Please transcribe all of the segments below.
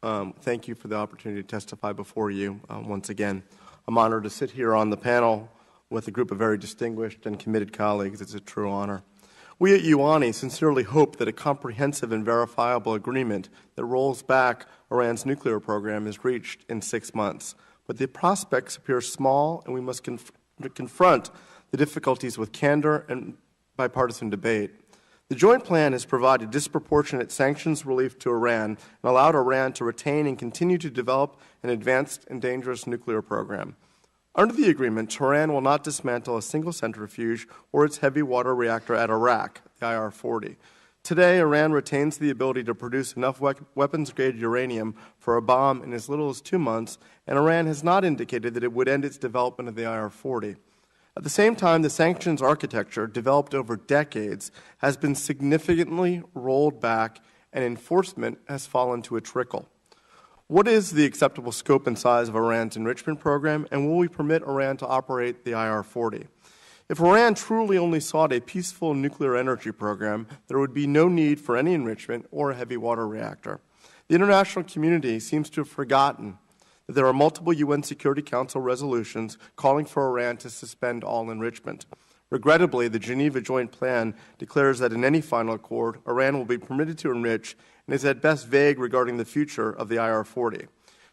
Thank you for the opportunity to testify before you once again. I'm honored to sit here on the panel with a group of very distinguished and committed colleagues. It's a true honor. We at UANI sincerely hope that a comprehensive and verifiable agreement that rolls back Iran's nuclear program is reached in 6 months. But the prospects appear small, and we must confront the difficulties with candor and bipartisan debate. The joint plan has provided disproportionate sanctions relief to Iran and allowed Iran to retain and continue to develop an advanced and dangerous nuclear program. Under the agreement, Tehran will not dismantle a single centrifuge or its heavy water reactor at Iraq, the IR-40. Today, Iran retains the ability to produce enough weapons-grade uranium for a bomb in as little as 2 months, and Iran has not indicated that it would end its development of the IR-40. At the same time, the sanctions architecture, developed over decades, has been significantly rolled back, and enforcement has fallen to a trickle. What is the acceptable scope and size of Iran's enrichment program, and will we permit Iran to operate the IR-40? If Iran truly only sought a peaceful nuclear energy program, there would be no need for any enrichment or a heavy water reactor. The international community seems to have forgotten that there are multiple UN Security Council resolutions calling for Iran to suspend all enrichment. Regrettably, the Geneva Joint Plan declares that in any final accord, Iran will be permitted to enrich and is at best vague regarding the future of the IR-40.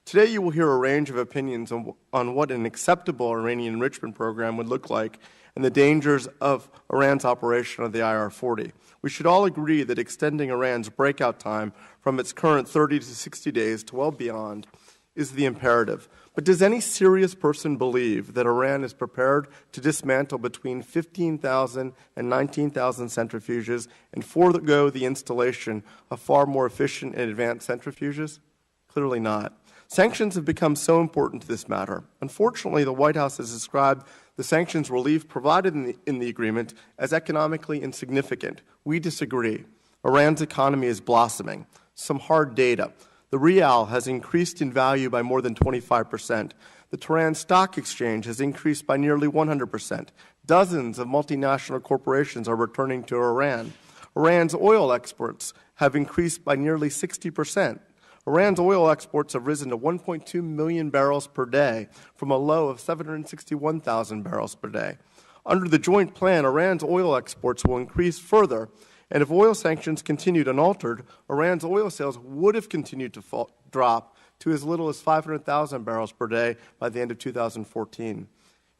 Today, you will hear a range of opinions on what an acceptable Iranian enrichment program would look like and the dangers of Iran's operation of the IR-40. We should all agree that extending Iran's breakout time from its current 30 to 60 days to well beyond is the imperative. But does any serious person believe that Iran is prepared to dismantle between 15,000 and 19,000 centrifuges and forego the installation of far more efficient and advanced centrifuges? Clearly not. Sanctions have become so important to this matter. Unfortunately, the White House has described the sanctions relief provided in the agreement as economically insignificant. We disagree. Iran's economy is blossoming. Some hard data. The rial has increased in value by more than 25%. The Tehran Stock Exchange has increased by nearly 100%. Dozens of multinational corporations are returning to Iran. Iran's oil exports have increased by nearly 60%. Iran's oil exports have risen to 1.2 million barrels per day from a low of 761,000 barrels per day. Under the joint plan, Iran's oil exports will increase further, and if oil sanctions continued unaltered, Iran's oil sales would have continued to drop to as little as 500,000 barrels per day by the end of 2014.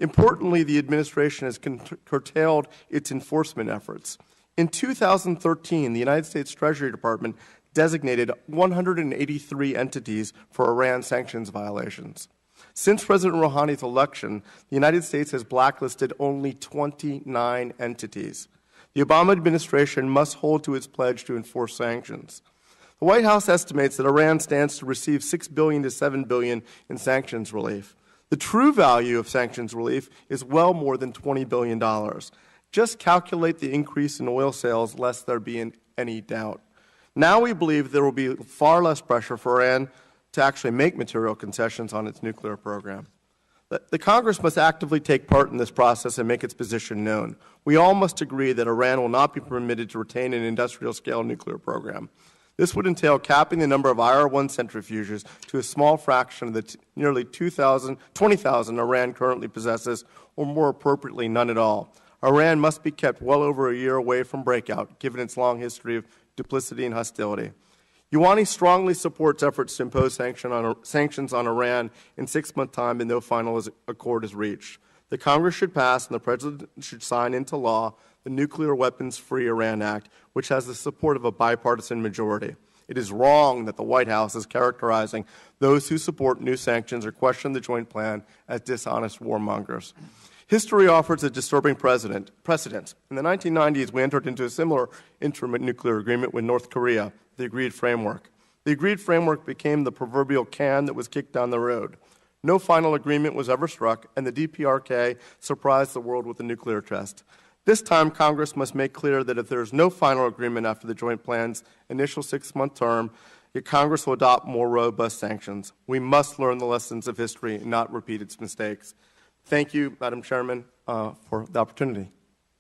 Importantly, the administration has curtailed its enforcement efforts. In 2013, the United States Treasury Department designated 183 entities for Iran sanctions violations. Since President Rouhani's election, the United States has blacklisted only 29 entities. The Obama administration must hold to its pledge to enforce sanctions. The White House estimates that Iran stands to receive $6 billion to $7 billion in sanctions relief. The true value of sanctions relief is well more than $20 billion. Just calculate the increase in oil sales, lest there be any doubt. Now we believe there will be far less pressure for Iran to actually make material concessions on its nuclear program. The Congress must actively take part in this process and make its position known. We all must agree that Iran will not be permitted to retain an industrial-scale nuclear program. This would entail capping the number of IR-1 centrifuges to a small fraction of the nearly 20,000 Iran currently possesses, or more appropriately, none at all. Iran must be kept well over a year away from breakout, given its long history of duplicity and hostility. UANI strongly supports efforts to impose sanctions on Iran in 6-month time and no final accord is reached. The Congress should pass and the President should sign into law the Nuclear Weapons-Free Iran Act, which has the support of a bipartisan majority. It is wrong that the White House is characterizing those who support new sanctions or question the joint plan as dishonest warmongers. History offers a disturbing precedent. In the 1990s, we entered into a similar interim nuclear agreement with North Korea, the Agreed Framework. The Agreed Framework became the proverbial can that was kicked down the road. No final agreement was ever struck, and the DPRK surprised the world with a nuclear test. This time, Congress must make clear that if there is no final agreement after the joint plan's initial 6-month term, Congress will adopt more robust sanctions. We must learn the lessons of history and not repeat its mistakes. Thank you, Madam Chairman, for the opportunity.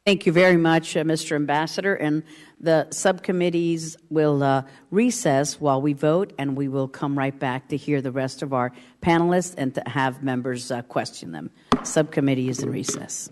Thank you very much, Mr. Ambassador. And the subcommittees will recess while we vote, and we will come right back to hear the rest of our panelists and to have members question them. Subcommittee is in recess.